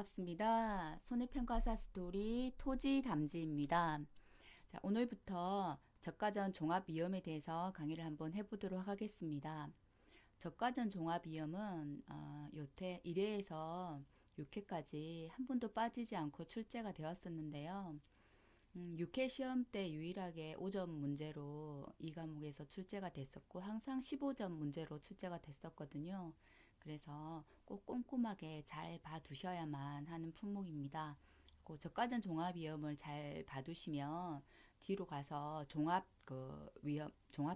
반갑습니다. 손해평가사 스토리 토지 담지입니다. 자, 오늘부터 저가전 종합위험에 대해서 강의를 한번 해보도록 하겠습니다. 저가전 종합위험은 요태 1회에서 6회까지 한 번도 빠지지 않고 출제가 되었었는데요. 6회 시험 때 유일하게 5점 문제로 이 과목에서 출제가 됐었고 항상 15점 문제로 출제가 됐었거든요. 그래서 꼭 꼼꼼하게 잘 봐두셔야만 하는 품목입니다. 그 저가전 종합위험을 잘 봐두시면 뒤로 가서 종합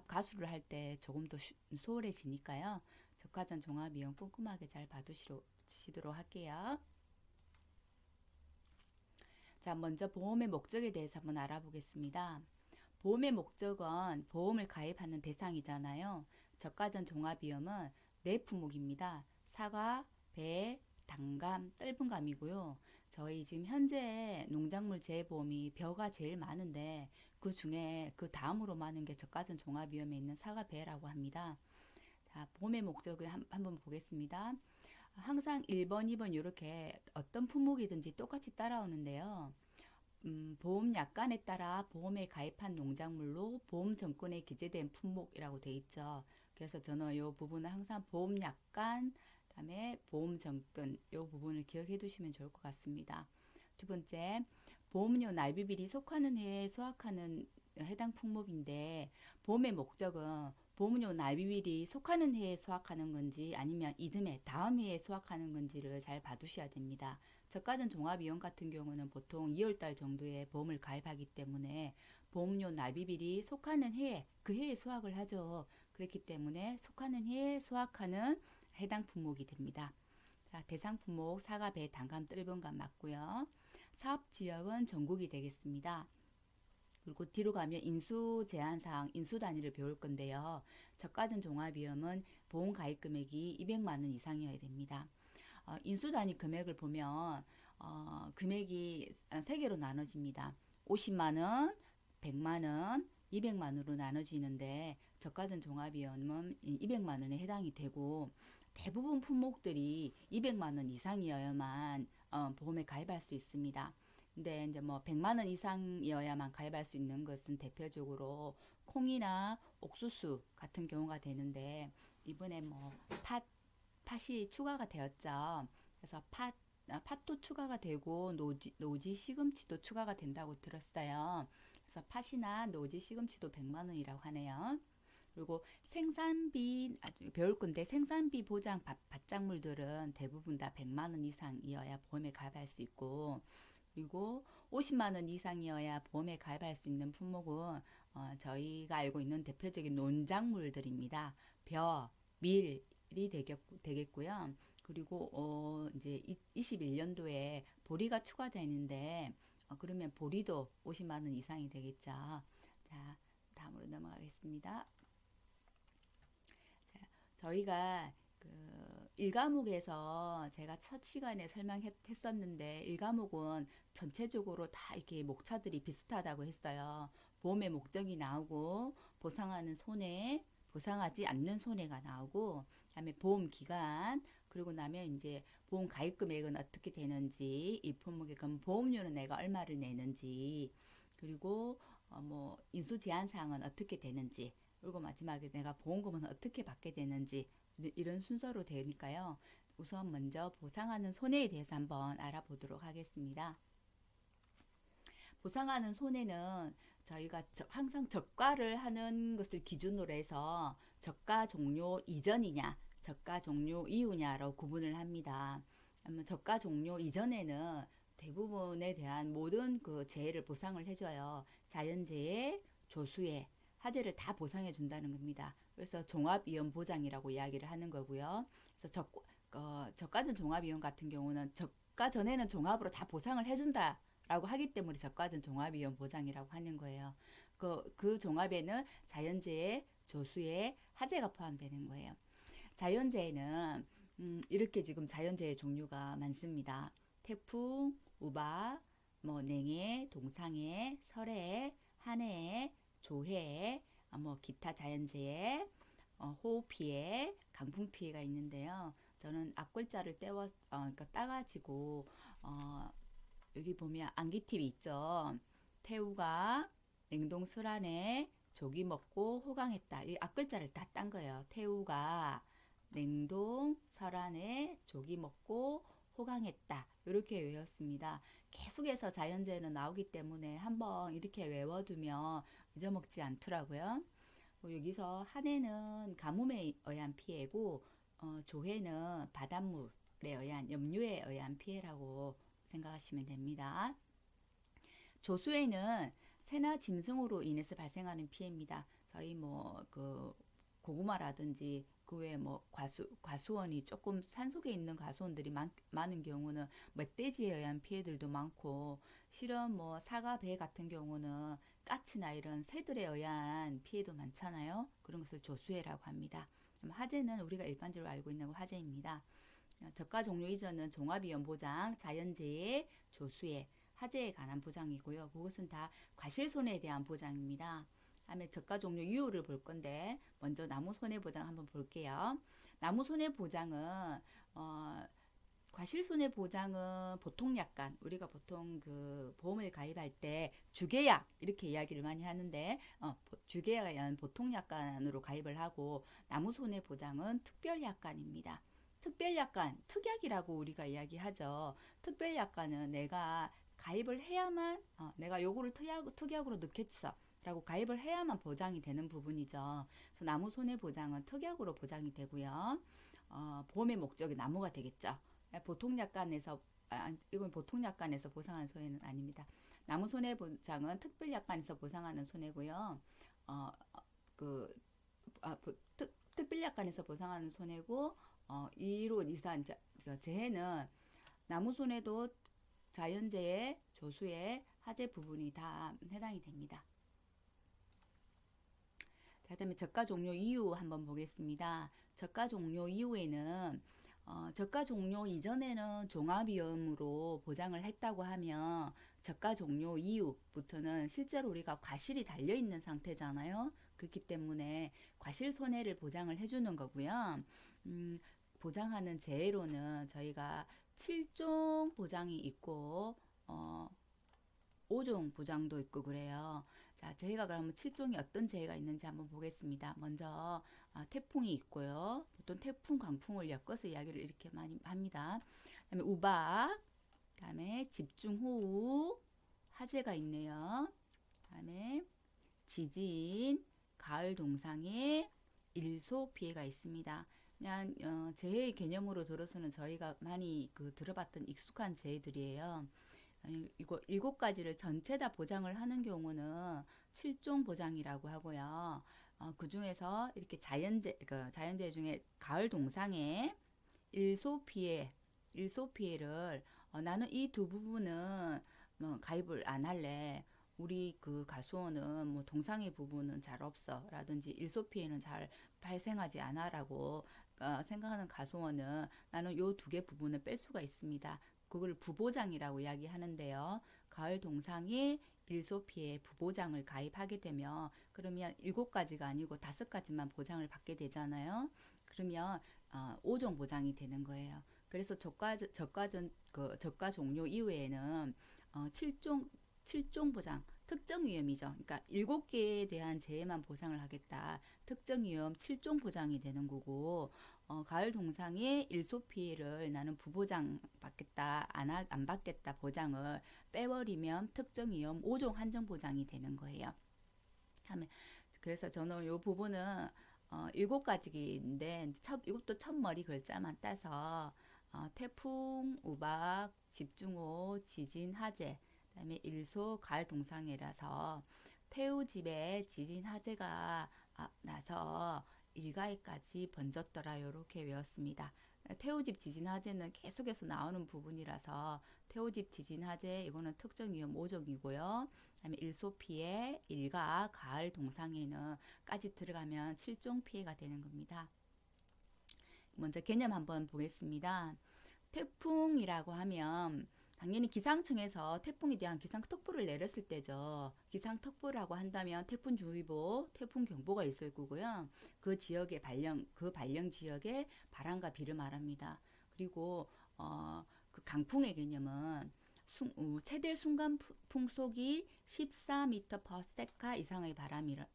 가수를 할 때 조금 더 수월해지니까요. 저가전 종합위험 꼼꼼하게 잘 봐두시도록 할게요. 자, 먼저 보험의 목적에 대해서 한번 알아보겠습니다. 보험의 목적은 보험을 가입하는 대상이잖아요. 저가전 종합위험은 네 품목입니다. 사과, 배, 단감, 떫은감이고요. 저희 지금 현재 농작물 재보험이 벼가 제일 많은데 그 중에 그 다음으로 많은 게 저가전 종합위험에 있는 사과, 배라고 합니다. 자, 보험의 목적을 한번 보겠습니다. 항상 1번, 2번 이렇게 어떤 품목이든지 똑같이 따라오는데요. 보험 약관에 따라 보험에 가입한 농작물로 보험 정권에 기재된 품목이라고 돼 있죠. 그래서 저는 이 부분은 항상 보험 약관, 그다음에 보험 정권 이 부분을 기억해 두시면 좋을 것 같습니다. 두 번째, 보험료 납입일이 속하는 해에 수확하는 해당 품목인데 보험의 목적은 보험료 납입일이 속하는 해에 수확하는 건지 아니면 이듬해 다음 해에 수확하는 건지를 잘 봐두셔야 됩니다. 저가전 종합이용 같은 경우는 보통 2월달 정도에 보험을 가입하기 때문에 보험료 납입일이 속하는 해에 그 해에 수확을 하죠. 그렇기 때문에 속하는 해에 수확하는 해당 품목이 됩니다. 자, 대상 품목 사과, 배, 단감, 떫은감 맞고요. 사업 지역은 전국이 되겠습니다. 그리고 뒤로 가면 인수 제한사항, 인수 단위를 배울 건데요. 저가전 종합위험은 보험 가입 금액이 200만 원 이상이어야 됩니다. 인수 단위 금액을 보면 금액이 세 개로 나눠집니다. 50만 원, 100만 원, 200만 원으로 나눠지는데 저가전 종합위험은 200만 원에 해당이 되고 대부분 품목들이 200만 원 이상이어야만 보험에 가입할 수 있습니다. 근데 이제 뭐 100만 원 이상이어야만 가입할 수 있는 것은 대표적으로 콩이나 옥수수 같은 경우가 되는데 이번에 뭐 팥이 추가가 되었죠. 그래서 팥도 추가가 되고 노지 시금치도 추가가 된다고 들었어요. 그래서 팥이나 노지 시금치도 100만 원이라고 하네요. 그리고 생산비 배울 건데 생산비 보장 밭작물들은 대부분 다 100만 원 이상이어야 보험에 가입할 수 있고 그리고 50만 원 이상이어야 보험에 가입할 수 있는 품목은 저희가 알고 있는 대표적인 농작물들입니다. 벼, 밀이 되겠고요. 그리고 이제 21년도에 보리가 추가되는데 그러면 보리도 50만 원 이상이 되겠죠. 자, 다음으로 넘어가겠습니다. 자, 저희가 그 1과목에서 제가 첫 시간에 설명했었는데 1과목은 전체적으로 다 이렇게 목차들이 비슷하다고 했어요. 보험의 목적이 나오고 보상하는 손해, 보상하지 않는 손해가 나오고 그다음에 보험 기간 그리고 나면 이제 보험 가입 금액은 어떻게 되는지 이 품목에 그럼 보험료는 내가 얼마를 내는지 그리고 뭐 인수 제한 사항은 어떻게 되는지 그리고 마지막에 내가 보험금은 어떻게 받게 되는지 이런 순서로 되니까요. 우선 먼저 보상하는 손해에 대해서 한번 알아보도록 하겠습니다. 보상하는 손해는 저희가 항상 저가를 하는 것을 기준으로 해서 저가 종료 이전이냐, 저가 종료 이후냐로 구분을 합니다. 저가 종료 이전에는 대부분에 대한 모든 그 재해를 보상을 해줘요. 자연재해, 조수해, 화재를 다 보상해 준다는 겁니다. 그래서 종합위험 보장이라고 이야기를 하는 거고요. 그래서 저가전 종합위험 같은 경우는 저가 전에는 종합으로 다 보상을 해준다. 라고 하기 때문에 저가전 종합위험 보장이라고 하는 거예요. 그 종합에는 자연재해, 조수해, 화재가 포함되는 거예요. 자연재해는 이렇게 지금 자연재해 종류가 많습니다. 태풍, 우박, 뭐 냉해, 동상해, 설해, 한해, 조해, 뭐 기타 자연재해, 호우 피해, 강풍 피해가 있는데요. 저는 앞글자를 그러니까 따가지고 여기 보면 암기팁이 있죠. 태우가 냉동슬안에 조기 먹고 호강했다. 이 앞글자를 다 딴 거예요. 태우가 냉동설안에 조기 먹고 호강했다. 이렇게 외웠습니다. 계속해서 자연재해는 나오기 때문에 한번 이렇게 외워두면 잊어먹지 않더라고요. 여기서 한해는 가뭄에 의한 피해고 조해는 바닷물에 의한 염류에 의한 피해라고 생각하시면 됩니다. 조수해는 새나 짐승으로 인해서 발생하는 피해입니다. 저희 뭐 그 고구마라든지 그 외에 뭐 과수원이 조금 산속에 있는 과수원들이 많은 경우는 멧돼지에 의한 피해들도 많고, 실은 뭐 사과, 배 같은 경우는 까치나 이런 새들에 의한 피해도 많잖아요. 그런 것을 조수해라고 합니다. 화재는 우리가 일반적으로 알고 있는 화재입니다. 저가 종료 이전은 종합위험 보장, 자연재해, 조수해, 화재에 관한 보장이고요. 그것은 다 과실손해에 대한 보장입니다. 다음에 저가 종료 이유를 볼 건데, 먼저 나무손해보장 한번 볼게요. 나무손해보장은 과실손해보장은 보통 약관, 우리가 보통 그 보험을 가입할 때 주계약 이렇게 이야기를 많이 하는데, 주계약은 보통 약관으로 가입을 하고, 나무손해보장은 특별약관입니다. 특별약관, 특약이라고 우리가 이야기하죠. 특별약관은 내가 가입을 해야만, 내가 요거를 특약으로 넣겠어 라고 가입을 해야만 보장이 되는 부분이죠. 그래서 나무 손해보장은 특약으로 보장이 되고요. 보험의 목적이 나무가 되겠죠. 보통 약관에서 이건 보통 약관에서 보상하는 손해는 아닙니다. 나무 손해보장은 특별 약관에서 보상하는 손해고요. 그 특별 약관에서 보상하는 손해고, 이로 이산 재해는 나무 손해도 자연재해, 조수해, 화재 부분이 다 해당이 됩니다. 자, 그다음에 저가 종료 이유 한번 보겠습니다. 저가 종료 이후에는 저가 종료 이전에는 종합위험으로 보장을 했다고 하면 저가 종료 이후부터는 실제로 우리가 과실이 달려있는 상태잖아요. 그렇기 때문에 과실 손해를 보장을 해주는 거고요. 보장하는 재해로는 저희가 7종 보장이 있고 5종 보장도 있고 그래요. 자, 재해가 그러면 7종이 어떤 재해가 있는지 한번 보겠습니다. 먼저 태풍이 있고요. 보통 태풍, 강풍을 엮어서 이야기를 이렇게 많이 합니다. 그다음에 우박, 그다음에 집중호우, 화재가 있네요. 그다음에 지진, 가을 동상에 일소 피해가 있습니다. 그냥 재해의 개념으로 들어서는 저희가 많이 들어봤던 익숙한 재해들이에요. 이거 7가지를 전체 다 보장을 하는 경우는 7종 보장이라고 하고요. 그 중에서 이렇게 자연재해 중에 가을 동상에 일소 피해를 나는 이 두 부분은 가입을 안 할래. 우리 그 가수원은 뭐 동상의 부분은 잘 없어 라든지 일소 피해는 잘 발생하지 않아라고 생각하는 가수원은 나는 요 두 개 부분을 뺄 수가 있습니다. 그걸 부보장이라고 이야기하는데요. 가을 동상에 일소 피해 부보장을 가입하게 되면 그러면 7가지가 아니고 5가지만 보장을 받게 되잖아요. 그러면 5종 보장이 되는 거예요. 그래서 저가 종료 이후에는 7종 보장, 특정 위험이죠. 그러니까 7개에 대한 재해만 보상을 하겠다. 특정 위험 7종 보장이 되는 거고, 가을 동상의 일소 피해를 나는 부보장 받겠다, 안 받겠다 보장을 빼버리면 특정 위험 5종 한정 보장이 되는 거예요. 그래서 저는 이 부분은 7가지인데 이것도 첫 머리 글자만 따서 태풍, 우박, 집중호, 지진, 화재, 그다음에 일소, 가을 동상이라서 태우집에 지진 화재가 나서 일가에까지 번졌더라 이렇게 외웠습니다. 태우집 지진 화재는 계속해서 나오는 부분이라서 태우집 지진 화재 이거는 특정 위험 5종이고요. 그다음에 일소 피해, 일가, 가을 동상에는 까지 들어가면 7종 피해가 되는 겁니다. 먼저 개념 한번 보겠습니다. 태풍이라고 하면 당연히 기상청에서 태풍에 대한 기상특보를 내렸을 때죠. 기상특보라고 한다면 태풍주의보, 태풍경보가 있을 거고요. 그 발령 지역의 바람과 비를 말합니다. 그리고 그 강풍의 개념은 최대 순간 풍속이 14m/s 이상의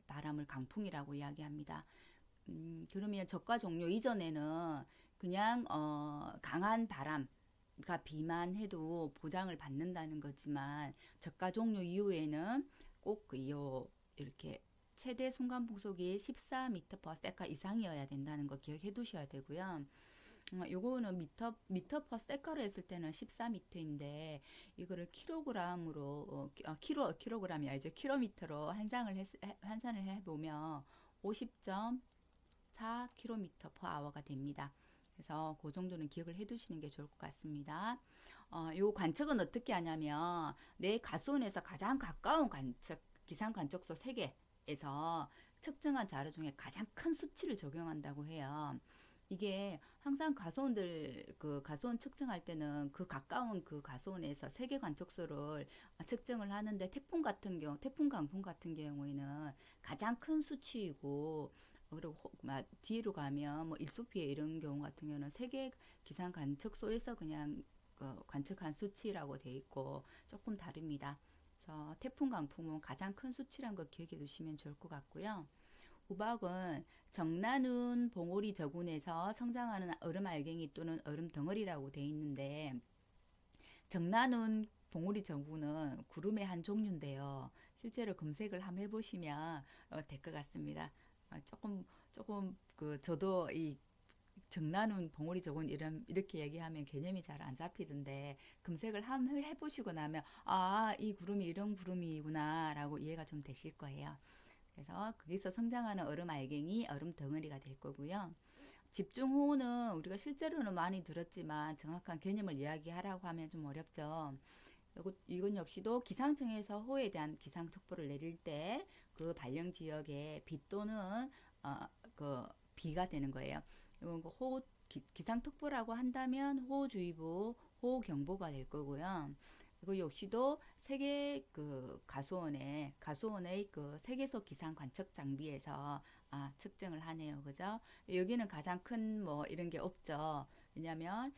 바람을 강풍이라고 이야기합니다. 그러면 저가 종료 이전에는 그냥 강한 바람가 비만 해도 보장을 받는다는 거지만 저가 종료 이후에는 꼭요 이렇게 최대 순간 풍속이 14m/s 이상이어야 된다는 거 기억해 두셔야 되고요. 요거는 미터 퍼 세카로 했을 때는 14m인데 이거를 킬로그램으로 킬로그램이 아니죠. 킬로미터로 환산을 해 보면 50.4km per hour가 됩니다. 그래서 그 정도는 기억을 해 두시는 게 좋을 것 같습니다. 요 관측은 어떻게 하냐면 내 가수원에서 가장 가까운 기상 관측소 3개에서 측정한 자료 중에 가장 큰 수치를 적용한다고 해요. 이게 항상 가수원 측정할 때는 그 가까운 그 가수원에서 세계 관측소를 측정을 하는데 태풍 강풍 같은 경우에는 가장 큰 수치이고 그리고 뒤로 가면 뭐 일소피해 이런 경우 같은 경우는 세계 기상 관측소에서 그냥 관측한 수치라고 돼 있고 조금 다릅니다. 그래서 태풍 강풍은 가장 큰 수치란 거 기억해 두시면 좋을 것 같고요. 우박은 정나눈 봉오리 저군에서 성장하는 얼음 알갱이 또는 얼음 덩어리라고 돼 있는데 정나눈 봉오리 저군은 구름의 한 종류인데요. 실제로 검색을 한번 해보시면 될 것 같습니다. 조금 저도 이 정나눈 봉오리 저군 이렇게 얘기하면 개념이 잘 안 잡히던데 검색을 한번 해보시고 나면 이 구름이 이런 구름이구나라고 이해가 좀 되실 거예요. 그래서 거기서 성장하는 얼음 알갱이, 얼음 덩어리가 될 거고요. 집중호우는 우리가 실제로는 많이 들었지만 정확한 개념을 이야기하라고 하면 좀 어렵죠. 이건 역시도 기상청에서 호우에 대한 기상특보를 내릴 때 그 발령 지역에 비 또는 그 비가 되는 거예요. 이건 기상특보라고 한다면 호우주의보, 호우경보가 될 거고요. 그리고 역시도 세계 가수원의 그 세계속 기상 관측 장비에서 측정을 하네요. 그죠? 여기는 가장 큰 뭐 이런 게 없죠. 왜냐하면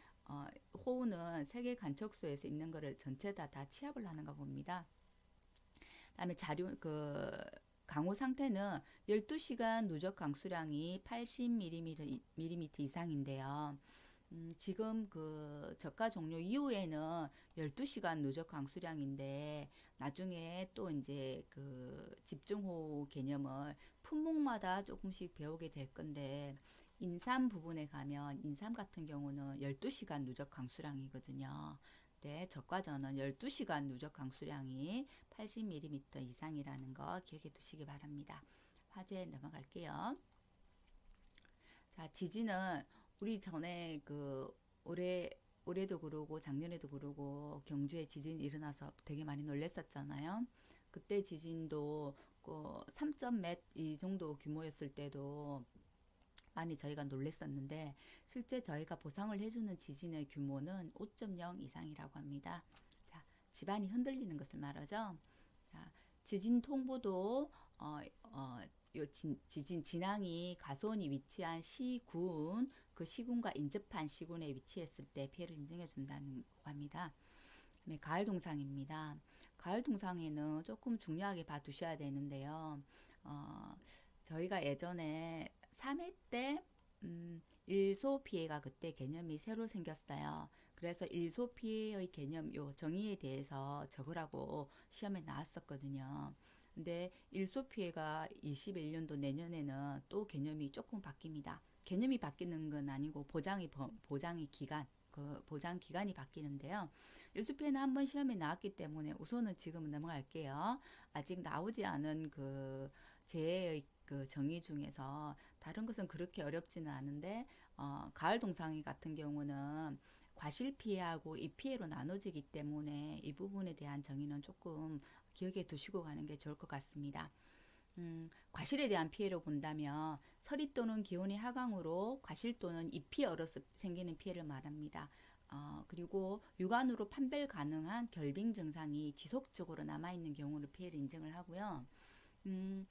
호우는 세계 관측소에서 있는 거를 전체 다 취합을 하는가 봅니다. 그다음에 강우 상태는 12시간 누적 강수량이 80mm 이상인데요. 지금 그 저가 종료 이후에는 12시간 누적 강수량인데 나중에 또 이제 그 집중호우 개념을 품목마다 조금씩 배우게 될 건데 인삼 부분에 가면 인삼 같은 경우는 12시간 누적 강수량이거든요. 네, 저가전은 12시간 누적 강수량이 80mm 이상이라는 거 기억해 두시기 바랍니다. 화제 넘어갈게요. 자, 지진은 우리 전에 올해도 그러고 작년에도 그러고 경주에 지진이 일어나서 되게 많이 놀랬었잖아요. 그때 지진도 3점 몇 이 정도 규모였을 때도 많이 저희가 놀랬었는데 실제 저희가 보상을 해주는 지진의 규모는 5.0 이상이라고 합니다. 자, 집안이 흔들리는 것을 말하죠. 자, 지진 통보도 지진 진앙이 가수원이 위치한 시군 그 시군과 인접한 시군에 위치했을 때 피해를 인정해 준다는 합니다. 가을 동상입니다. 가을 동상에는 조금 중요하게 봐두셔야 되는데요. 저희가 예전에 3회 때 일소 피해가 그때 개념이 새로 생겼어요. 그래서 일소 피해의 개념 요 정의에 대해서 적으라고 시험에 나왔었거든요. 근데 일소 피해가 21년도 내년에는 또 개념이 조금 바뀝니다. 개념이 바뀌는 건 아니고 보장 기간이 바뀌는데요. 일소 피해는 한번 시험에 나왔기 때문에 우선은 지금은 넘어갈게요. 아직 나오지 않은 그 재해의 그 정의 중에서 다른 것은 그렇게 어렵지는 않은데 가을 동상이 같은 경우는 과실 피해하고 이 피해로 나눠지기 때문에 이 부분에 대한 정의는 조금 기억에 두시고 가는 게 좋을 것 같습니다. 과실에 대한 피해로 본다면 서리 또는 기온의 하강으로 과실 또는 잎이 얼어서 생기는 피해를 말합니다. 그리고 육안으로 판별 가능한 결빙 증상이 지속적으로 남아있는 경우를 피해를 인정을 하고요. 음,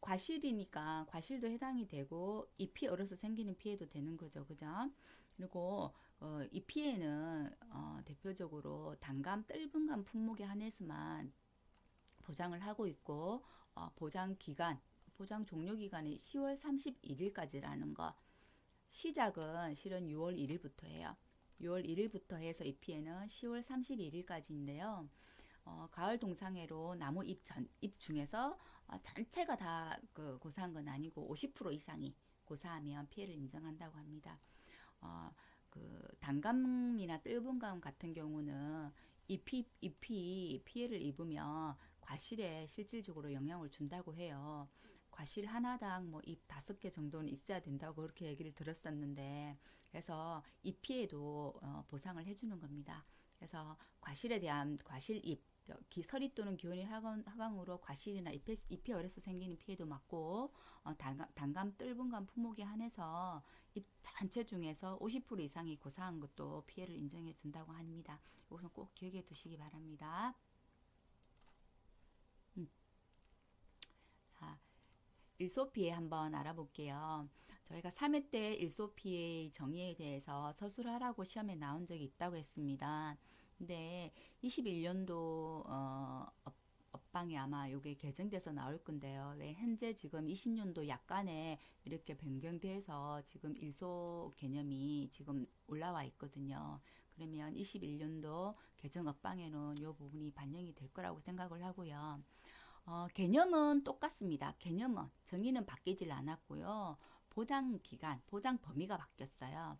과실이니까 과실도 해당이 되고 잎이 얼어서 생기는 피해도 되는 거죠. 그죠? 그리고 이 피해는 대표적으로 단감, 뜰분감 품목에 한해서만 보장을 하고 있고 보장 종료 기간이 10월 31일까지라는 거. 시작은 실은 6월 1일부터예요. 6월 1일부터 해서 이 피해는 10월 31일까지인데요. 가을 동상해로 나무 잎 중에서 전체가 다 고사한 건 아니고 50% 이상이 고사하면 피해를 인정한다고 합니다. 어, 단감이나 뜰분감 같은 경우는 잎이 피해를 입으면 과실에 실질적으로 영향을 준다고 해요. 과실 하나당 뭐 잎 5개 정도는 있어야 된다고 그렇게 얘기를 들었었는데, 그래서 잎 피해도 보상을 해주는 겁니다. 그래서 과실에 대한 과실잎, 서리 또는 기온이 하강으로 과실이나 잎이 얼어서 생기는 피해도 맞고, 단감, 뜰분감 품목에 한해서 잎 전체 중에서 50% 이상이 고사한 것도 피해를 인정해 준다고 합니다. 이것은 꼭 기억해 두시기 바랍니다. 자, 일소 피해 한번 알아볼게요. 저희가 3회 때 일소 피해 정의에 대해서 서술하라고 시험에 나온 적이 있다고 했습니다. 근데 21년도 업방에 아마 요게 개정돼서 나올 건데요. 왜 현재 지금 20년도 약간의 이렇게 변경돼서 지금 일소 개념이 지금 올라와 있거든요. 그러면 21년도 개정 업방에는 요 부분이 반영이 될 거라고 생각을 하고요. 개념은 똑같습니다. 개념은 정의는 바뀌질 않았고요. 보장 기간, 보장 범위가 바뀌었어요.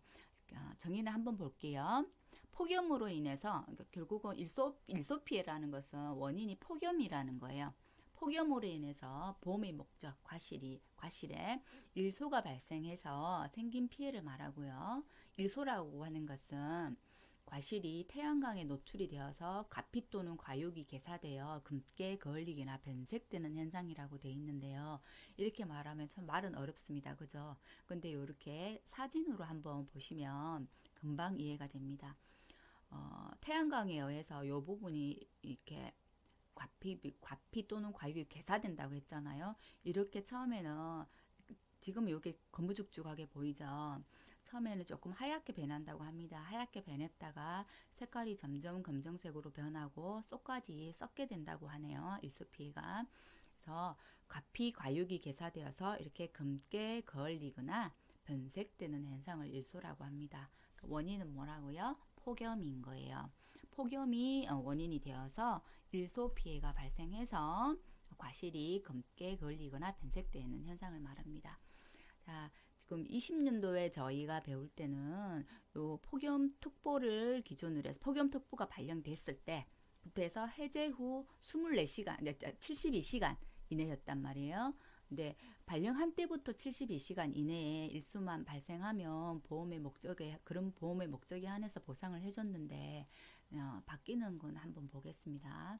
정의는 한번 볼게요. 폭염으로 인해서 그러니까 결국은 일소 피해라는 것은 원인이 폭염이라는 거예요. 폭염으로 인해서 보험의 목적, 과실에 일소가 발생해서 생긴 피해를 말하고요. 일소라고 하는 것은 과실이 태양광에 노출이 되어서 가피 또는 과육이 개사되어 금게 거을리거나 변색되는 현상이라고 되어 있는데요. 이렇게 말하면 참 말은 어렵습니다. 그죠? 근데 이렇게 사진으로 한번 보시면 금방 이해가 됩니다. 태양광에 의해서 이 부분이 이렇게 과피 또는 과육이 개사된다고 했잖아요. 이렇게 처음에는 지금 이게 거무죽죽하게 보이죠. 처음에는 조금 하얗게 변한다고 합니다. 하얗게 변했다가 색깔이 점점 검정색으로 변하고 쏙까지 썩게 된다고 하네요. 일소피해가. 그래서 과피 과육이 개사되어서 이렇게 검게 거을리거나 변색되는 현상을 일소라고 합니다. 원인은 뭐라고요? 폭염인 거예요. 폭염이 원인이 되어서 일소 피해가 발생해서 과실이 검게 걸리거나 변색되는 현상을 말합니다. 자, 지금 20년도에 저희가 배울 때는 요 폭염특보를 기준으로 해서 폭염특보가 발령됐을 때부터 해서 해제 후 24시간, 72시간 이내였단 말이에요. 근데 발령한 때부터 72시간 이내에 일수만 발생하면 그런 보험의 목적에 한해서 보상을 해줬는데 바뀌는 건 한번 보겠습니다.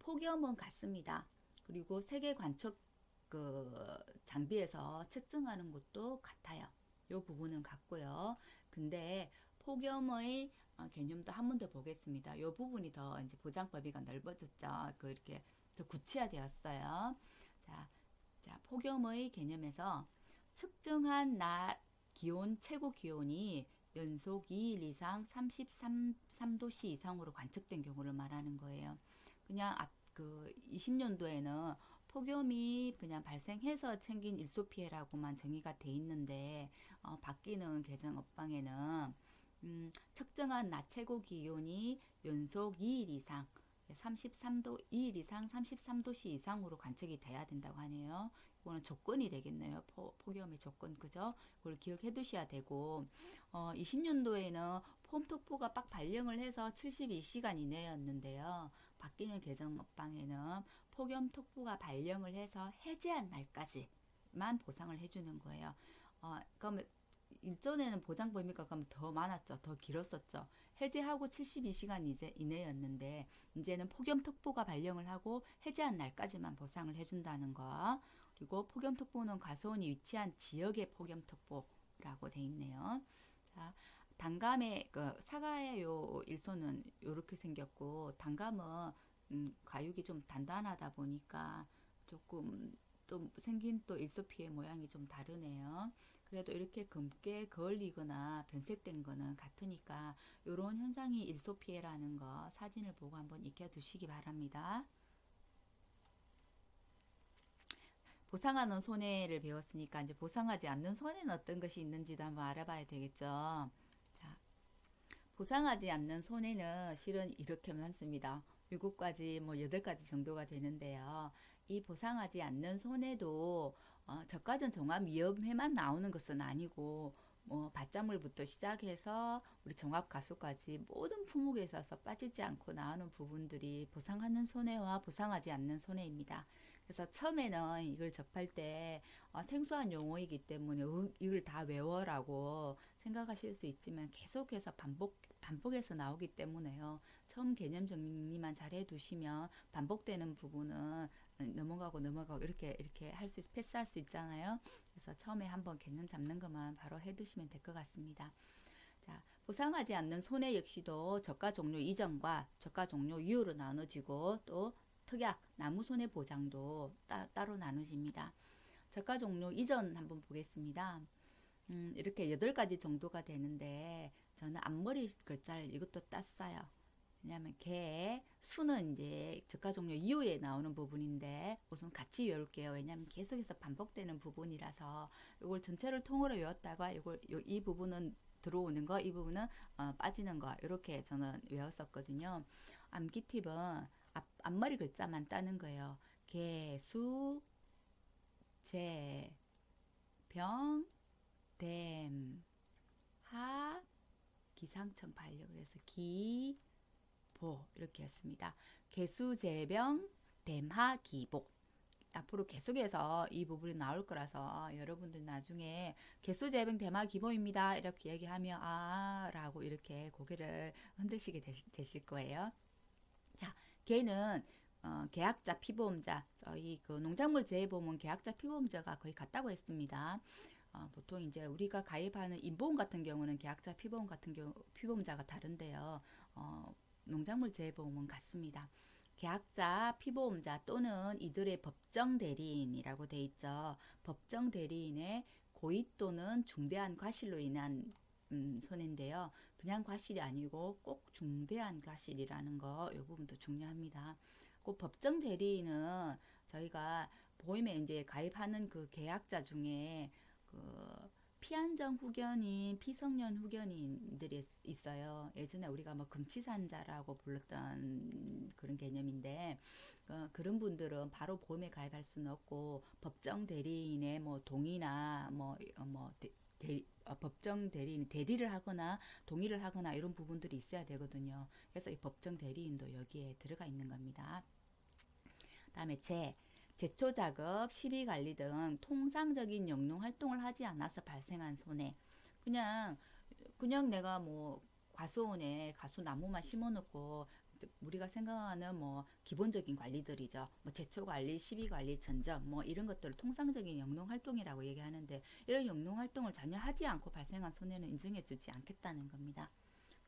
폭염은 같습니다. 그리고 세계 관측 장비에서 측정하는 것도 같아요. 이 부분은 같고요. 근데 폭염의 개념도 한 번 더 보겠습니다. 이 부분이 더 이제 보장 범위가 넓어졌죠. 이렇게 더 구체화되었어요. 자, 폭염의 개념에서 측정한 낮 기온 최고 기온이 연속 2일 이상 33도씨 이상으로 관측된 경우를 말하는 거예요. 그냥 20년도에는 폭염이 그냥 발생해서 생긴 일소 피해라고만 정의가 돼 있는데 바뀌는 개정 업방에는 측정한 낮 최고 기온이 연속 2일 이상 2일 이상 33도씨 이상으로 관측이 돼야 된다고 하네요. 이거는 조건이 되겠네요. 폭염의 조건, 그죠? 그걸 기억해 두셔야 되고, 20년도에는 폼특보가 딱 발령을 해서 72시간 이내였는데요. 바뀌는 개정 업방에는 폭염특보가 발령을 해서 해제한 날까지만 보상을 해주는 거예요. 그러면 일전에는 보장 범위가 더 많았죠. 더 길었었죠. 해제하고 72시간 이내였는데 이제는 폭염특보가 발령을 하고 해제한 날까지만 보상을 해준다는 거. 그리고 폭염특보는 과수원이 위치한 지역의 폭염특보라고 돼 있네요. 자, 단감의 사과의 요 일소는 요렇게 생겼고 단감은 과육이 좀 단단하다 보니까 조금 좀 생긴 또 일소피의 모양이 좀 다르네요. 그래도 이렇게 검게 그을리거나 변색된 거는 같으니까 요런 현상이 일소피해라는 거 사진을 보고 한번 익혀두시기 바랍니다. 보상하는 손해를 배웠으니까 이제 보상하지 않는 손해는 어떤 것이 있는지도 한번 알아봐야 되겠죠. 자, 보상하지 않는 손해는 실은 이렇게 많습니다. 7가지, 뭐 8가지 정도가 되는데요. 이 보상하지 않는 손해도 저가전 종합 위험에만 나오는 것은 아니고 뭐 밭작물부터 시작해서 우리 종합 가수까지 모든 품목에 있어서 빠지지 않고 나오는 부분들이 보상하는 손해와 보상하지 않는 손해입니다. 그래서 처음에는 이걸 접할 때 생소한 용어이기 때문에 이걸 다 외워라고 생각하실 수 있지만 계속해서 반복해서 나오기 때문에요. 처음 개념 정리만 잘 해두시면 반복되는 부분은 넘어가고 이렇게 할 수 패스할 수 있잖아요. 그래서 처음에 한번 개념 잡는 것만 바로 해두시면 될 것 같습니다. 자, 보상하지 않는 손해 역시도 저가 종료 이전과 저가 종료 이후로 나눠지고 또 특약 나무 손해 보장도 따로 나눠집니다. 저가 종료 이전 한번 보겠습니다. 이렇게 8가지 정도가 되는데 저는 앞머리 글자를 이것도 땄어요. 왜냐하면 개, 수는 이제 저가 종료 이후에 나오는 부분인데 우선 같이 외울게요. 왜냐하면 계속해서 반복되는 부분이라서 이걸 전체를 통으로 외웠다가 이 부분은 들어오는 거, 이 부분은 빠지는 거 이렇게 저는 외웠었거든요. 암기 팁은 앞머리 글자만 따는 거예요. 개, 수, 재, 병, 댐, 하, 기상청 반려 그래서 기, 보 이렇게 했습니다. 개수재병, 댐하, 기복 앞으로 계속해서 이 부분이 나올 거라서 여러분들 나중에 개수재병, 댐하, 기보입니다 이렇게 얘기하면 아 라고 이렇게 고개를 흔드시게 되실 거예요. 자, 개는 계약자, 피보험자 저희 그 농작물 재해보험은 계약자, 피보험자가 거의 같다고 했습니다. 보통 이제 우리가 가입하는 인보험 같은 경우는 계약자, 피보험 같은 경우 피보험자가 다른데요. 농작물 재해보험은 같습니다. 계약자, 피보험자 또는 이들의 법정 대리인이라고 돼 있죠. 법정 대리인의 고의 또는 중대한 과실로 인한 손해인데요. 그냥 과실이 아니고 꼭 중대한 과실이라는 거, 이 부분도 중요합니다. 그 법정 대리인은 저희가 보험에 이제 가입하는 그 계약자 중에 그 피안정 후견인, 피성년 후견인들이 있어요. 예전에 우리가 뭐 금치산자라고 불렀던 그런 개념인데 그런 분들은 바로 보험에 가입할 수는 없고 법정 대리인의 뭐 동의나 법정 대리인 대리를 하거나 동의를 하거나 이런 부분들이 있어야 되거든요. 그래서 이 법정 대리인도 여기에 들어가 있는 겁니다. 다음에 제초 작업, 시비 관리 등 통상적인 영농 활동을 하지 않아서 발생한 손해. 그냥 내가 뭐 과수원에 가수나무만 심어놓고 우리가 생각하는 뭐 기본적인 관리들이죠. 뭐 제초 관리, 시비 관리, 전적 뭐 이런 것들을 통상적인 영농 활동이라고 얘기하는데 이런 영농 활동을 전혀 하지 않고 발생한 손해는 인정해주지 않겠다는 겁니다.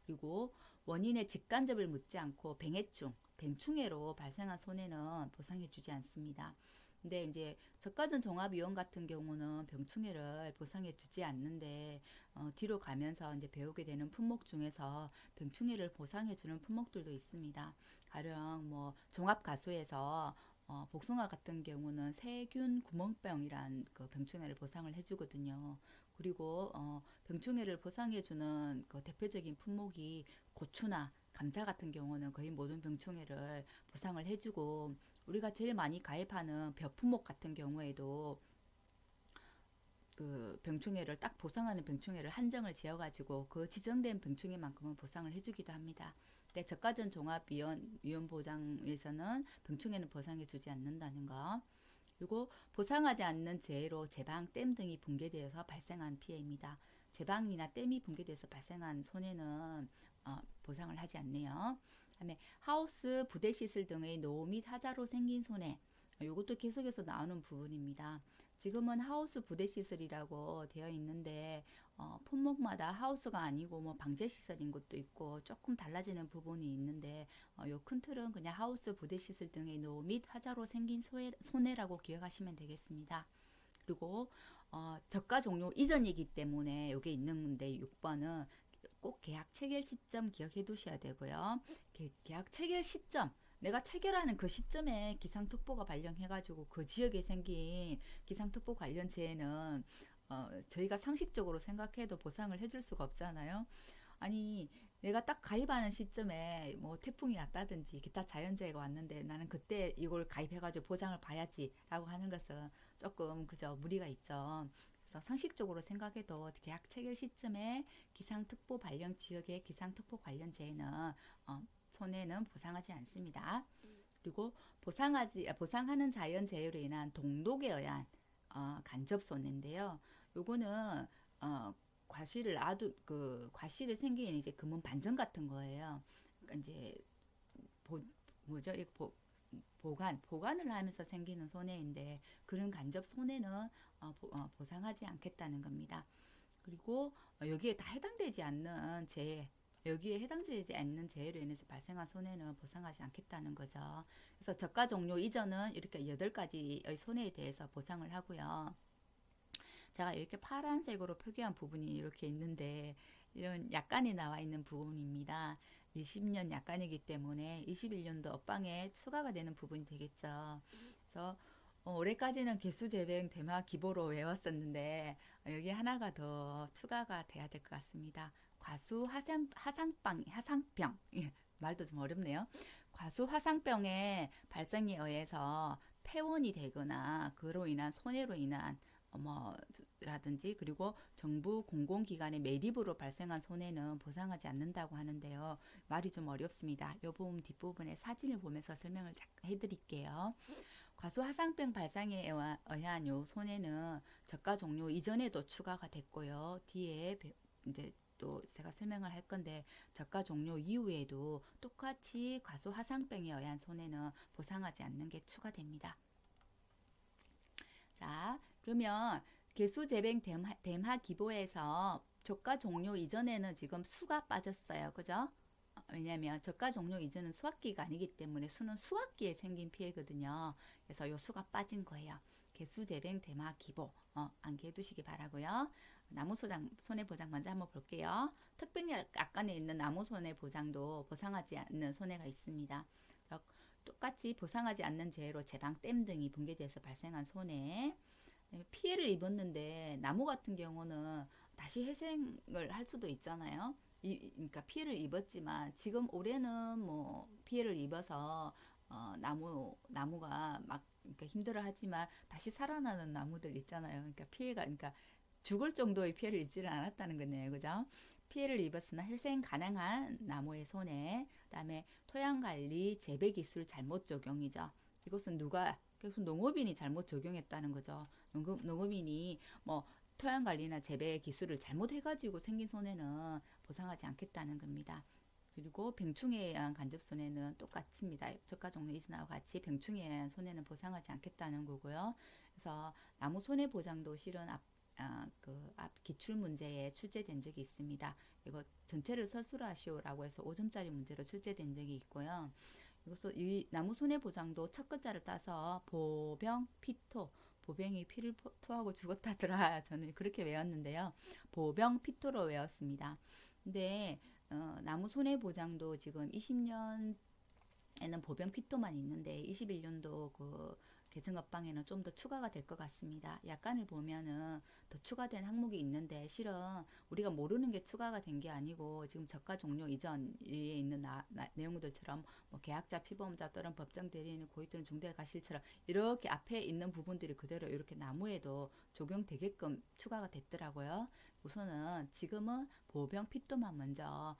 그리고 원인의 직간접을 묻지 않고 뱅충해로 발생한 손해는 보상해주지 않습니다. 근데 이제 저가전 종합위험 같은 경우는 병충해를 보상해주지 않는데 뒤로 가면서 이제 배우게 되는 품목 중에서 병충해를 보상해주는 품목들도 있습니다. 가령 뭐 종합가수에서 복숭아 같은 경우는 세균 구멍병이란 그 병충해를 보상을 해주거든요. 그리고 병충해를 보상해주는 그 대표적인 품목이 고추나 감자 같은 경우는 거의 모든 병충해를 보상을 해주고 우리가 제일 많이 가입하는 벼 품목 같은 경우에도 그 병충해를 딱 보상하는 병충해를 한정을 지어가지고 그 지정된 병충해만큼은 보상을 해주기도 합니다. 근데 저가전 종합위험 보장에서는 병충해는 보상해주지 않는다는 거. 그리고 보상하지 않는 재해로 제방, 댐 등이 붕괴되어서 발생한 피해입니다. 제방이나 댐이 붕괴돼서 발생한 손해는 보상을 하지 않네요. 다음에 하우스, 부대 시설 등의 노후 및 하자로 생긴 손해. 이것도 계속해서 나오는 부분입니다. 지금은 하우스 부대 시설이라고 되어 있는데 품목마다 하우스가 아니고 뭐 방제 시설인 것도 있고 조금 달라지는 부분이 있는데 요 큰 틀은 그냥 하우스 부대 시설 등의 노 및 화자로 생긴 손해라고 기억하시면 되겠습니다. 그리고 저가 종료 이전이기 때문에 이게 있는데 6번은 꼭 계약 체결 시점 기억해 두셔야 되고요. 계약 체결 시점 내가 체결하는 그 시점에 기상특보가 발령해가지고 그 지역에 생긴 기상특보 관련 재해는 저희가 상식적으로 생각해도 보상을 해줄 수가 없잖아요. 아니 내가 딱 가입하는 시점에 뭐 태풍이 왔다든지 기타 자연재해가 왔는데 나는 그때 이걸 가입해가지고 보장을 봐야지라고 하는 것은 조금 그저 무리가 있죠. 그래서 상식적으로 생각해도 계약 체결 시점에 기상특보 발령 지역의 기상특보 관련 재해는 손해는 보상하지 않습니다. 그리고 보상하는 자연재해로 인한 동독에 의한 간접 손해인데요. 요거는 과실을 생긴 이제 금은 반전 같은 거예요. 그러니까 이제 보, 뭐죠? 보관을 하면서 생기는 손해인데 그런 간접 손해는 보상하지 않겠다는 겁니다. 그리고 여기에 다 해당되지 않는 재해, 여기에 해당되지 않는 재해로 인해서 발생한 손해는 보상하지 않겠다는 거죠. 그래서 저가 종료 이전은 이렇게 8가지의 손해에 대해서 보상을 하고요. 제가 이렇게 파란색으로 표기한 부분이 이렇게 있는데 이런 약관이 나와 있는 부분입니다. 20년 약관이기 때문에 21년도 업방에 추가가 되는 부분이 되겠죠. 그래서 올해까지는 개수 재배행 대마 기보로 외웠었는데 여기 하나가 더 추가가 돼야 될 것 같습니다. 과수 화상병 예, 말도 좀 어렵네요. 과수 화상병의 발생에 의해서 폐원이 되거나 그로 인한 손해로 인한 라든지 그리고 정부 공공기관의 매립으로 발생한 손해는 보상하지 않는다고 하는데요. 말이 좀 어렵습니다. 이 부분 뒷부분에 사진을 보면서 설명을 해드릴게요. 과수화상병 발생에 의한 요 손해는 저가 종료 이전에도 추가가 됐고요. 뒤에 이제 또 제가 설명을 할 건데 저가 종료 이후에도 똑같이 과수화상병에 의한 손해는 보상하지 않는 게 추가됩니다. 자, 그러면 개수재뱅 댐하 기보에서 저가 종료 이전에는 지금 수가 빠졌어요. 그죠? 왜냐하면 저가 종료 이전은 수학기가 아니기 때문에 수는 수학기에 생긴 피해거든요. 그래서 요 수가 빠진 거예요. 개수재뱅 댐하 기보 암기해 두시기 바라고요. 나무 손해보장 먼저 한번 볼게요. 특별약관에 있는 나무 손해보장도 보상하지 않는 손해가 있습니다. 똑같이 보상하지 않는 재해로 제방, 댐 등이 붕괴돼서 발생한 손해. 피해를 입었는데 나무 같은 경우는 다시 회생을 할 수도 있잖아요. 그러니까 피해를 입었지만 지금 올해는 뭐 피해를 입어서 나무가 막 그러니까 힘들어하지만 다시 살아나는 나무들 있잖아요. 그러니까 죽을 정도의 피해를 입지는 않았다는 거네요, 그죠? 피해를 입었으나 회생 가능한 나무의 손해, 그다음에 토양 관리 재배 기술 잘못 적용이죠. 이것은 계속 농업인이 잘못 적용했다는 거죠. 농업인이 뭐 토양 관리나 재배 기술을 잘못해가지고 생긴 손해는 보상하지 않겠다는 겁니다. 그리고 병충해에 의한 간접 손해는 똑같습니다. 저가 종료 이전과 같이 병충해에 의한 손해는 보상하지 않겠다는 거고요. 그래서 나무 손해 보장도 실은 앞 기출 문제에 출제된 적이 있습니다. 이거 전체를 서술하시오라고 해서 5점짜리 문제로 출제된 적이 있고요. 이 나무 손해 보장도 첫 글자를 따서 보병 피토 보병이 피를 토하고 죽었다더라. 저는 그렇게 외웠는데요. 보병 피토로 외웠습니다. 근데 나무 손해 보장도 지금 20년에는 보병 피토만 있는데 21년도 그 개정업방에는 좀 더 추가가 될 것 같습니다. 약관을 보면은 더 추가된 항목이 있는데 실은 우리가 모르는 게 추가가 된 게 아니고 지금 저가 종료 이전에 있는 내용들처럼 뭐 계약자, 피보험자 또는 법정 대리인, 고의 또는 중대 가실처럼 이렇게 앞에 있는 부분들이 그대로 이렇게 나무에도 적용되게끔 추가가 됐더라고요. 우선은 지금은 보병 피도만 먼저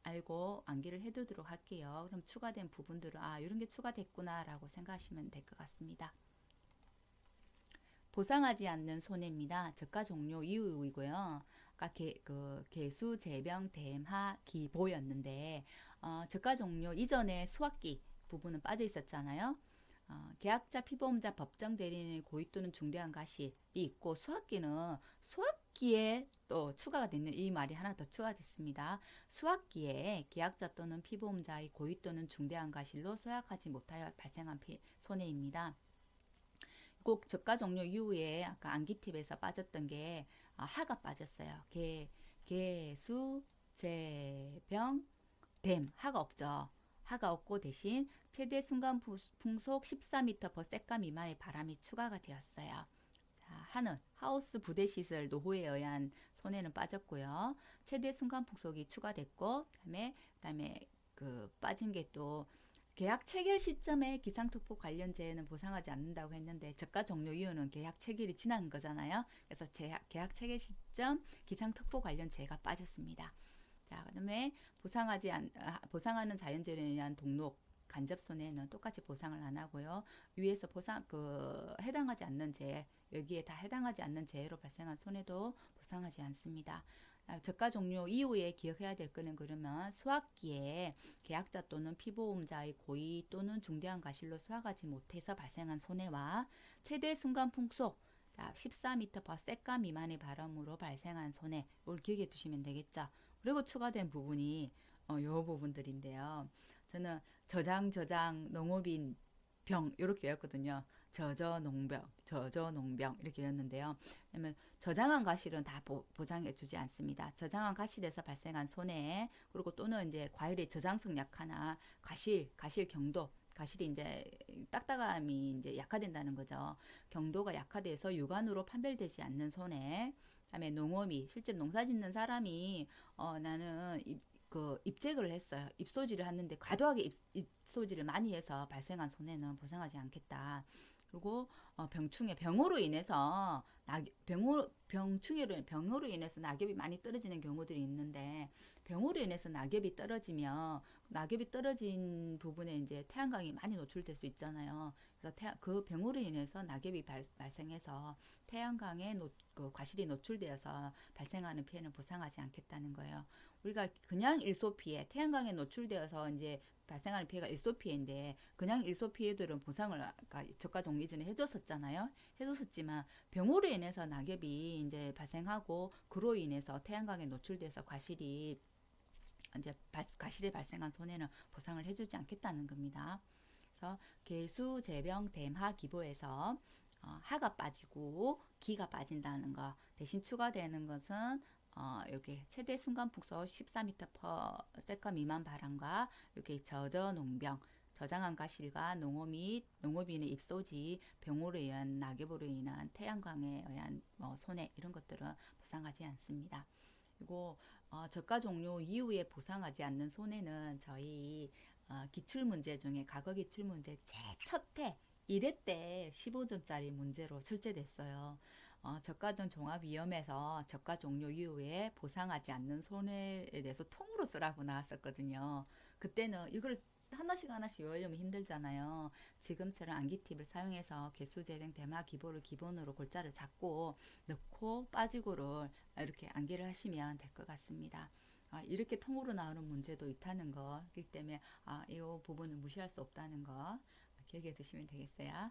알고 암기를 해두도록 할게요. 그럼 추가된 부분들은 이런 게 추가됐구나라고 생각하시면 될 것 같습니다. 보상하지 않는 손해입니다. 저가 종료 이후이고요. 아까 개수, 재병, 댐하, 기보였는데 저가 종료 이전에 수학기 부분은 빠져 있었잖아요. 계약자, 피보험자, 법정 대리인의 고의 또는 중대한 과실이 있고 수학기에 또 추가가 됐는 이 말이 하나 더 추가됐습니다. 수학기에 계약자 또는 피보험자의 고의 또는 중대한 과실로 소약하지 못하여 발생한 손해입니다. 꼭 저가 종료 이후에 아까 암기팁에서 빠졌던 게 하가 빠졌어요. 개수, 재병, 댐 하가 없죠. 하가 없고 대신 최대 순간 풍속 14m/s 미만의 바람이 추가가 되었어요. 자, 하는 하우스 부대 시설 노후에 의한 손해는 빠졌고요. 최대 순간 풍속이 추가됐고 그다음에 그 빠진 게 또 계약 체결 시점에 기상특보 관련 재해는 보상하지 않는다고 했는데 저가 종료 이유는 계약 체결이 지난 거잖아요. 그래서 계약 체결 시점 기상특보 관련 재해가 빠졌습니다. 자, 그다음에 보상하는 자연재해에 의한 동록 간접 손해는 똑같이 보상을 안 하고요. 위에서 해당하지 않는 재해, 여기에 다 해당하지 않는 재해로 발생한 손해도 보상하지 않습니다. 저가 종료 이후에 기억해야 될 거는 그러면 수학기에 계약자 또는 피보험자의 고의 또는 중대한 과실로 수확하지 못해서 발생한 손해와 최대 순간 풍속 14m/s 미만의 바람으로 발생한 손해, 이걸 기억해 두시면 되겠죠. 그리고 추가된 부분이 요 부분들인데요. 저는 저장, 농업인, 병 이렇게 외웠거든요. 저저농병 이렇게 외웠는데요. 왜냐면 저장한 과실은 다 보장해 주지 않습니다. 저장한 과실에서 발생한 손해, 그리고 또는 이제 과일의 저장성 약화나 과실 경도, 과실이 이제 딱딱함이 이제 약화된다는 거죠. 경도가 약화돼서 유관으로 판별되지 않는 손해. 그다음에 농업이 실제 농사 짓는 사람이 나는 입재를 했어요. 입소지를 했는데 과도하게 입소지를 많이 해서 발생한 손해는 보상하지 않겠다. 그리고 병으로 인해서 병으로 인해서 낙엽이 많이 떨어지는 경우들이 있는데, 병으로 인해서 낙엽이 떨어지면 낙엽이 떨어진 부분에 이제 태양광이 많이 노출될 수 있잖아요. 그래서 그 병으로 인해서 낙엽이 발생해서 태양광에 과실이 노출되어서 발생하는 피해는 보상하지 않겠다는 거예요. 우리가 그냥 일소 피해, 태양광에 노출되어서 이제 발생하는 피해가 일소 피해인데, 그냥 일소 피해들은 보상을 아까 저가 종료 전에 해줬었잖아요. 해줬었지만 병으로 인해서 낙엽이 이제 발생하고 그로 인해서 태양광에 노출돼서 과실이 과실에 발생한 손해는 보상을 해주지 않겠다는 겁니다. 그래서 개수, 재병, 댐, 하, 기보에서 하가 빠지고 기가 빠진다는 거, 대신 추가되는 것은 여기 최대 순간 풍속 14m/s 미만 바람과 여기 저저농병, 저장한 과실과 농업인의 입소지, 병으로 의한 낙엽으로 인한 태양광에 의한 손해, 이런 것들은 보상하지 않습니다. 그리고 저가 종료 이후에 보상하지 않는 손해는 저희 기출문제 중에 과거 기출문제 제일 첫해 1회 때 15점짜리 문제로 출제됐어요. 저가전 종합위험에서 저가 종료 이후에 보상하지 않는 손해에 대해서 통으로 쓰라고 나왔었거든요. 그때는 이걸 하나씩 외우려면 힘들잖아요. 지금처럼 암기팁을 사용해서 개수, 재병, 대마, 기보를 기본으로 골자를 잡고 넣고 빠지고를 이렇게 암기를 하시면 될 것 같습니다. 이렇게 통으로 나오는 문제도 있다는 거, 그렇기 때문에 이 부분을 무시할 수 없다는 거 기억해 두시면 되겠어요.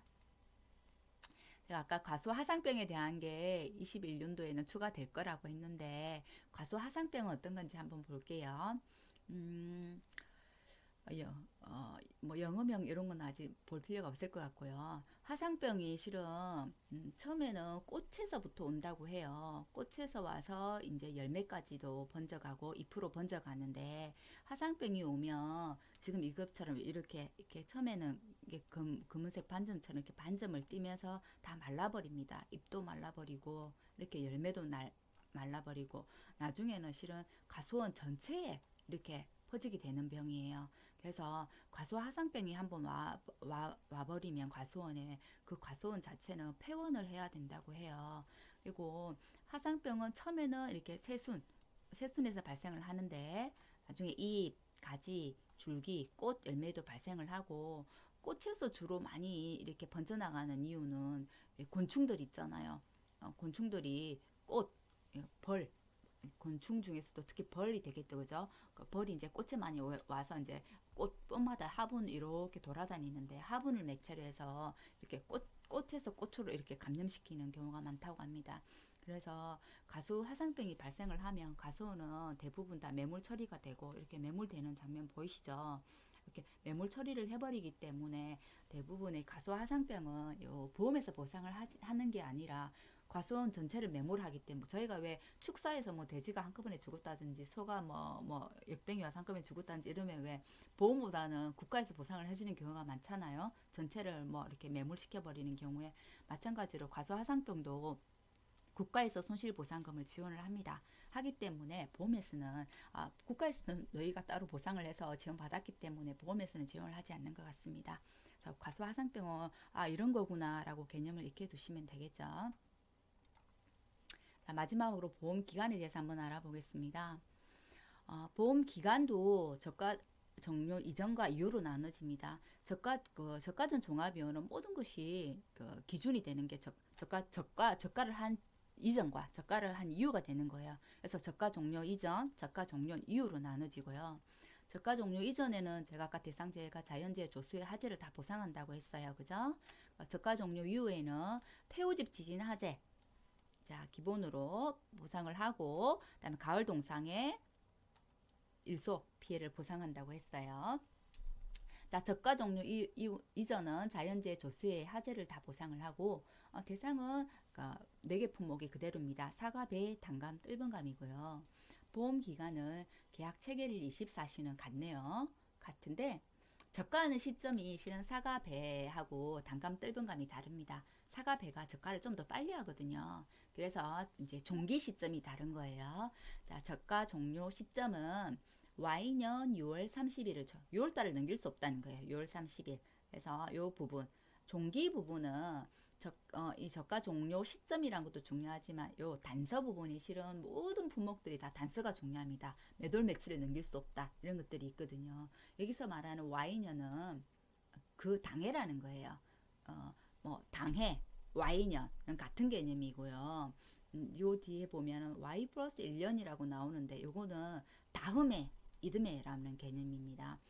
제가 아까 과수하상병에 대한 게 21년도에는 추가될 거라고 했는데, 과수하상병은 어떤 건지 한번 볼게요. 뭐 영어명 이런 건 아직 볼 필요가 없을 것 같고요. 화상병이 실은 처음에는 꽃에서부터 온다고 해요. 꽃에서 와서 이제 열매까지도 번져가고 잎으로 번져가는데, 화상병이 오면 지금 이것처럼 이렇게 처음에는 이게 검은색 반점처럼 이렇게 반점을 띠면서 다 말라버립니다. 잎도 말라버리고 이렇게 열매도 말라버리고, 나중에는 실은 과수원 전체에 이렇게 퍼지게 되는 병이에요. 그래서 과수하상병이 한번 와버리면 과수원에, 그 과수원 자체는 폐원을 해야 된다고 해요. 그리고 하상병은 처음에는 이렇게 새순에서 발생을 하는데, 나중에 잎, 가지, 줄기, 꽃, 열매도 발생을 하고, 꽃에서 주로 많이 이렇게 번져나가는 이유는 곤충들 있잖아요. 곤충들이 벌, 곤충 중에서도 특히 벌이 되겠죠, 그죠? 그 벌이 이제 꽃에 많이 와서 이제 꽃마다 화분 이렇게 돌아다니는데 화분을 매체로 해서 이렇게 꽃에서 꽃으로 이렇게 감염시키는 경우가 많다고 합니다. 그래서 가수 화상병이 발생을 하면 가수는 대부분 다 매몰 처리가 되고 이렇게 매몰되는 장면 보이시죠? 이렇게 매몰 처리를 해버리기 때문에 대부분의 가수 화상병은 요 보험에서 보상을 하는 게 아니라 과수원 전체를 매몰하기 때문에 저희가 왜 축사에서 뭐 돼지가 한꺼번에 죽었다든지 소가 뭐 역병이 와서 한꺼번에 죽었다든지 이러면 왜 보험보다는 국가에서 보상을 해주는 경우가 많잖아요. 전체를 뭐 이렇게 매몰시켜 버리는 경우에 마찬가지로 과수화상병도 국가에서 손실보상금을 지원을 합니다. 하기 때문에 보험에서는 국가에서는 너희가 따로 보상을 해서 지원받았기 때문에 보험에서는 지원을 하지 않는 것 같습니다. 그래서 과수화상병은 이런 거구나라고 개념을 익혀두시면 되겠죠. 자, 마지막으로 보험 기간에 대해서 한번 알아보겠습니다. 보험 기간도 저가 종료 이전과 이후로 나눠집니다. 저가전 종합비용은 모든 것이 기준이 되는 게 저가를 한 이전과 저가를 한 이후가 되는 거예요. 그래서 저가 종료 이전, 저가 종료 이후로 나눠지고요. 저가 종료 이전에는 제가 아까 대상재해가 자연재해 조수의 화재를 다 보상한다고 했어요. 그죠? 저가 종료 이후에는 태우집 지진 화재, 자, 기본으로 보상을 하고, 그다음에 가을 동상에 일소 피해를 보상한다고 했어요. 자, 저가 종료 이전은 자연재해 조수의 화재를 다 보상을 하고 대상은 그러니까 4개 품목이 그대로입니다. 사과, 배, 단감, 뜰분감이고요. 보험 기간은 계약 체결일 24시는 같네요. 같은데 저가하는 시점이 실은 사과, 배하고 단감, 뜰분감이 다릅니다. 사과, 배가 저가를 좀 더 빨리 하거든요. 그래서 이제 종기 시점이 다른 거예요. 자, 저가 종료 시점은 Y년 6월 30일을 6월달을 넘길 수 없다는 거예요. 6월 30일. 그래서 이 부분 종기 부분은 이 저가 종료 시점이란 것도 중요하지만 요 단서 부분이 실은 모든 품목들이 다 단서가 중요합니다. 매돌 매치를 넘길 수 없다 이런 것들이 있거든요. 여기서 말하는 Y년은 그 당해라는 거예요. 뭐 당해 Y년은 같은 개념이고요. 요 뒤에 보면은 Y 플러스 1년이라고 나오는데 요거는 다음해 이듬해라는 개념입니다.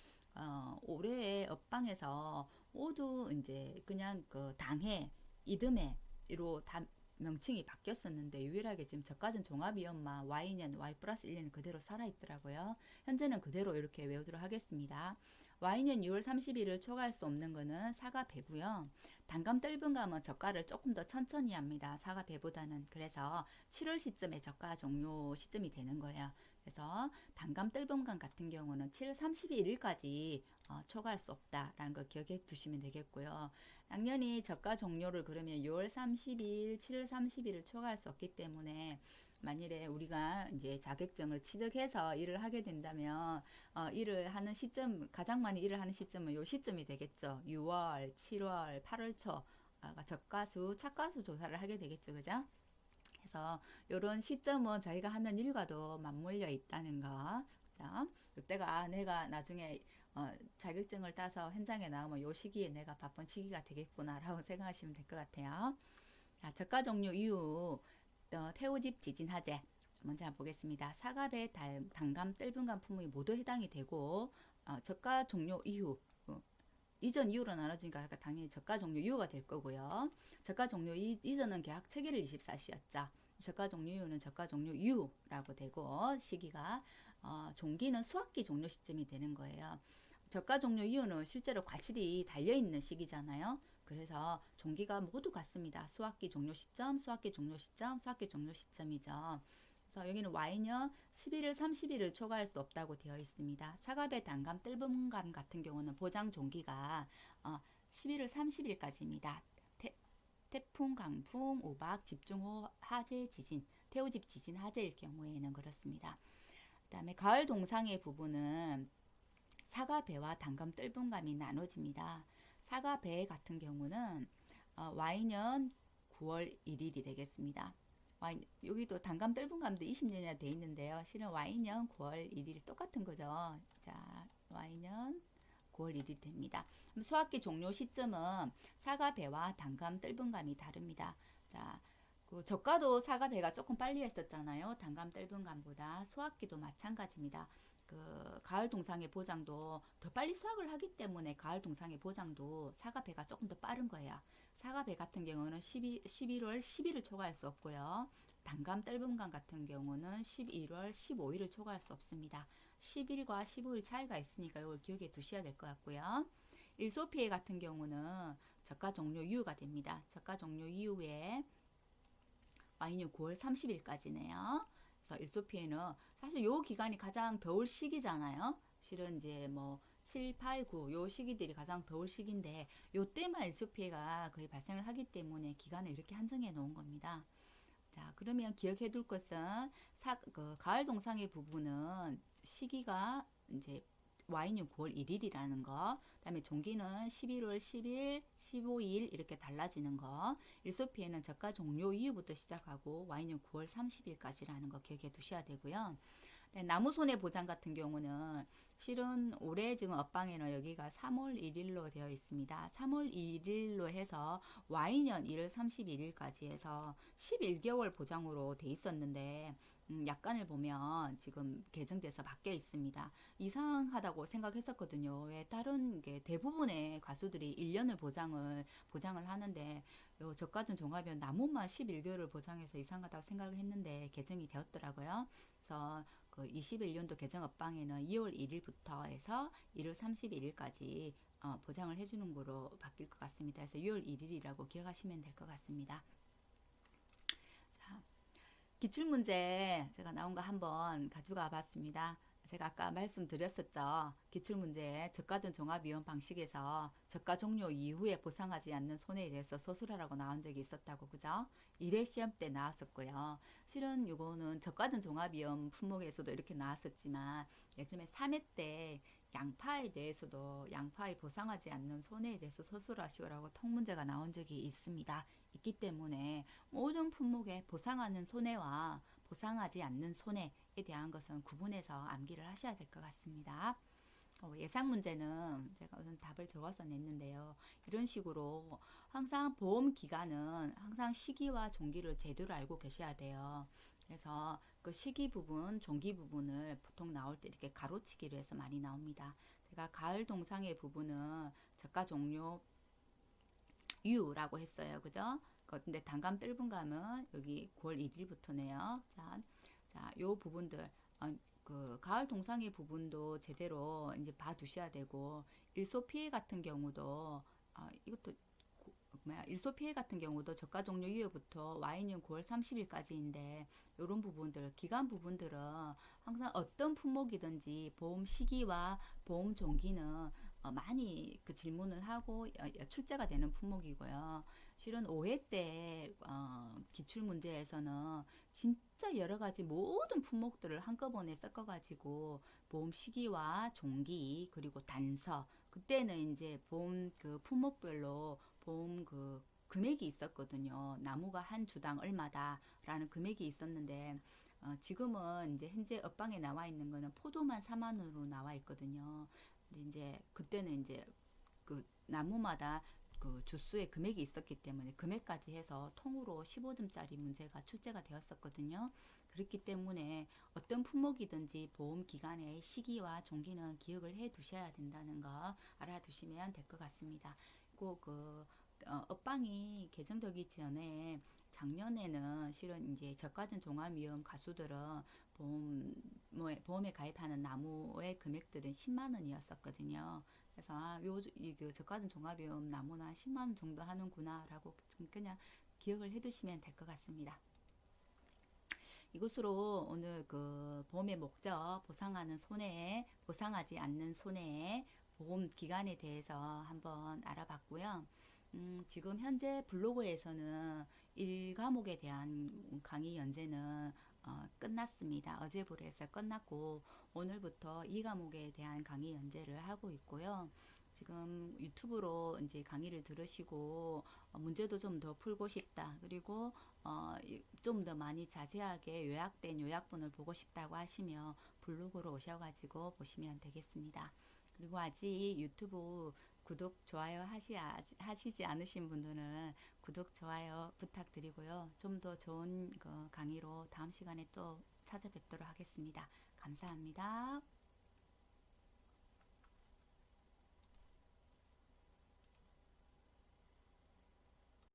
올해의 업방에서 모두 이제 그냥 그 당해, 이듬해로 다 명칭이 바뀌었었는데 유일하게 지금 저가전 종합위험만 Y년, Y 플러스 1년이 그대로 살아있더라고요. 현재는 그대로 이렇게 외우도록 하겠습니다. Y년 6월 30일을 초과할 수 없는 거는 사과 배고요. 단감 뜰분감은 저가를 조금 더 천천히 합니다. 사과 배보다는. 그래서 7월 시점에 저가 종료 시점이 되는 거예요. 그래서 단감 뜰분감 같은 경우는 7월 31일까지 초과할 수 없다라는 거 기억해 두시면 되겠고요. 당연히 저가 종료를 그러면 6월 30일, 7월 30일을 초과할 수 없기 때문에 만일에 우리가 이제 자격증을 취득해서 일을 하게 된다면 일을 하는 시점 가장 많이 일을 하는 시점은 요 시점이 되겠죠. 6월, 7월, 8월 초 저가수, 차가수 조사를 하게 되겠죠, 그죠? 그래서 이런 시점은 저희가 하는 일과도 맞물려 있다는 거. 자, 이때가 내가 나중에 자격증을 따서 현장에 나오면 요 시기에 내가 바쁜 시기가 되겠구나라고 생각하시면 될 것 같아요. 자, 저가 종료 이후 태우집 지진 화재 먼저 한번 보겠습니다. 사과배, 단감, 뜰분감 품목이 모두 해당이 되고 저가 종료 이후 이전 이후로 나눠지니까 당연히 저가 종료 이후가 될 거고요. 저가 종료 이전은 계약 체결일 24시였죠. 저가 종료 이후는 저가 종료 이후라고 되고 시기가 종기는 수학기 종료 시점이 되는 거예요. 저가 종료 이후는 실제로 과실이 달려있는 시기잖아요. 그래서 종기가 모두 같습니다. 수학기 종료 시점, 수학기 종료 시점, 수학기 종료 시점이죠. 그래서 여기는 Y년 11일, 30일을 초과할 수 없다고 되어 있습니다. 사과배, 단감, 뜰분감 같은 경우는 보장 종기가 11월 30일까지입니다. 태풍, 강풍, 우박, 집중호, 화재, 지진, 태우집 지진, 화재일 경우에는 그렇습니다. 그 다음에 가을 동상의 부분은 사과배와 단감, 뜰분감이 나눠집니다. 사과배 같은 경우는 Y년 9월 1일이 되겠습니다. 여기도 단감 뜰분감도 20년이나 돼 있는데요. 실은 Y년 9월 1일 똑같은 거죠. 자, Y년 9월 1일 됩니다. 수학기 종료 시점은 사과, 배와 단감, 뜰분감이 다릅니다. 자, 그 저가도 사과 배가 조금 빨리 했었잖아요. 단감 떫은 감보다. 수확기도 마찬가지입니다. 그 가을 동상의 보장도 더 빨리 수확을 하기 때문에 가을 동상의 보장도 사과 배가 조금 더 빠른 거예요. 사과 배 같은 경우는 11월 10일을 초과할 수 없고요. 단감 떫은 감 같은 경우는 11월 15일을 초과할 수 없습니다. 10일과 15일 차이가 있으니까 이걸 기억해 두셔야 될 것 같고요. 일소피해 같은 경우는 저가 종료 이후가 됩니다. 저가 종료 이후에 와인이 9월 30일까지네요. 그래서 일소피에는 사실 요 기간이 가장 더울 시기잖아요. 실은 이제 뭐 7, 8, 9 요 시기들이 가장 더울 시기인데 요 때만 일소피해가 거의 발생을 하기 때문에 기간을 이렇게 한정해 놓은 겁니다. 자, 그러면 기억해 둘 것은 그 가을 동상의 부분은 시기가 이제 와인이 9월 1일이라는 거, 그다음에 종기는 11월 10일, 15일 이렇게 달라지는 거, 일소피에는 저가 종료 이후부터 시작하고 와인은 9월 30일까지라는 거 기억해 두셔야 되고요. 네, 나무 손해 보장 같은 경우는 실은 올해 지금 업방에는 여기가 3월 1일로 되어 있습니다. 3월 1일로 해서 Y년 1월 31일까지 해서 11개월 보장으로 돼 있었는데 약관을 보면 지금 개정돼서 바뀌어 있습니다. 이상하다고 생각했었거든요. 왜 다른 게 대부분의 가수들이 1년을 보장을 하는데 요 저가전 종합연 나무만 11개월을 보장해서 이상하다고 생각을 했는데 개정이 되었더라고요. 그래서 그 21년도 개정 업방에는 2월 1일부터 해서 1월 31일까지 보장을 해주는 거로 바뀔 것 같습니다. 그래서 6월 1일이라고 기억하시면 될 것 같습니다. 자, 기출문제 제가 나온 거 한번 가져가 봤습니다. 제가 아까 말씀드렸었죠. 기출문제 저가전 종합위원 방식에서 저가 종료 이후에 보상하지 않는 손해에 대해서 소수라라고 나온 적이 있었다고 그죠? 1회 시험 때 나왔었고요. 실은 이거는 저가전 종합위원 품목에서도 이렇게 나왔었지만 예전에 3회 때 양파에 대해서도 양파에 보상하지 않는 손해에 대해서 소수라시오라고 통문제가 나온 적이 있습니다. 있기 때문에 모든 품목에 보상하는 손해와 보상하지 않는 손해에 대한 것은 구분해서 암기를 하셔야 될 것 같습니다. 예상 문제는 제가 우선 답을 적어서 냈는데요. 이런 식으로 항상 보험 기간은 항상 시기와 종기를 제대로 알고 계셔야 돼요. 그래서 그 시기 부분, 종기 부분을 보통 나올 때 이렇게 가로치기로 해서 많이 나옵니다. 제가 가을 동상의 부분은 저가 종료 유라고 했어요. 그죠? 근데 단감 떫은 감은 여기 9월 1일부터네요. 요 부분들 그 가을 동상의 부분도 제대로 이제 봐두셔야 되고 일소 피해 같은 경우도 이것도 일소 피해 같은 경우도 저가 종료 이후부터 와인년 9월 30일까지인데 이런 부분들 기간 부분들은 항상 어떤 품목이든지 보험 시기와 보험 종기는 많이 그 질문을 하고 출제가 되는 품목이고요. 실은 5회 때 기출 문제에서는 진짜 여러 가지 모든 품목들을 한꺼번에 섞어가지고 보험 시기와 종기 그리고 단서 그때는 이제 보험 그 품목별로 보험 그 금액이 있었거든요. 나무가 한 주당 얼마다라는 금액이 있었는데 지금은 이제 현재 업방에 나와 있는 거는 포도만 4만 원으로 나와 있거든요. 근데 이제 그때는 이제 그 나무마다 그 주수의 금액이 있었기 때문에 금액까지 해서 통으로 15점짜리 문제가 출제가 되었었거든요. 그렇기 때문에 어떤 품목이든지 보험 기간의 시기와 종기는 기억을 해 두셔야 된다는 거 알아두시면 될 것 같습니다. 꼭그 업방이 개정되기 전에 작년에는 실은 이제 저가전 종합위험 가수들은 보험에 가입하는 나무의 금액들은 10만 원이었었거든요. 그래서 그 저가전 종합위험 나무나 10만 원 정도 하는구나라고 그냥 기억을 해두시면 될 것 같습니다. 이것으로 오늘 그 보험의 목적, 보상하는 손해, 보상하지 않는 손해, 보험 기간에 대해서 한번 알아봤고요. 지금 현재 블로그에서는 1과목에 대한 강의 연재는 끝났습니다. 어제부로 해서 끝났고 오늘부터 2과목에 대한 강의 연재를 하고 있고요. 지금 유튜브로 이제 강의를 들으시고 문제도 좀 더 풀고 싶다. 그리고 좀 더 많이 자세하게 요약된 요약본을 보고 싶다고 하시면 블로그로 오셔가지고 보시면 되겠습니다. 그리고 아직 유튜브 구독, 좋아요 하시지 않으신 분들은 구독, 좋아요 부탁드리고요. 좀 더 좋은 강의로 다음 시간에 또 찾아뵙도록 하겠습니다. 감사합니다.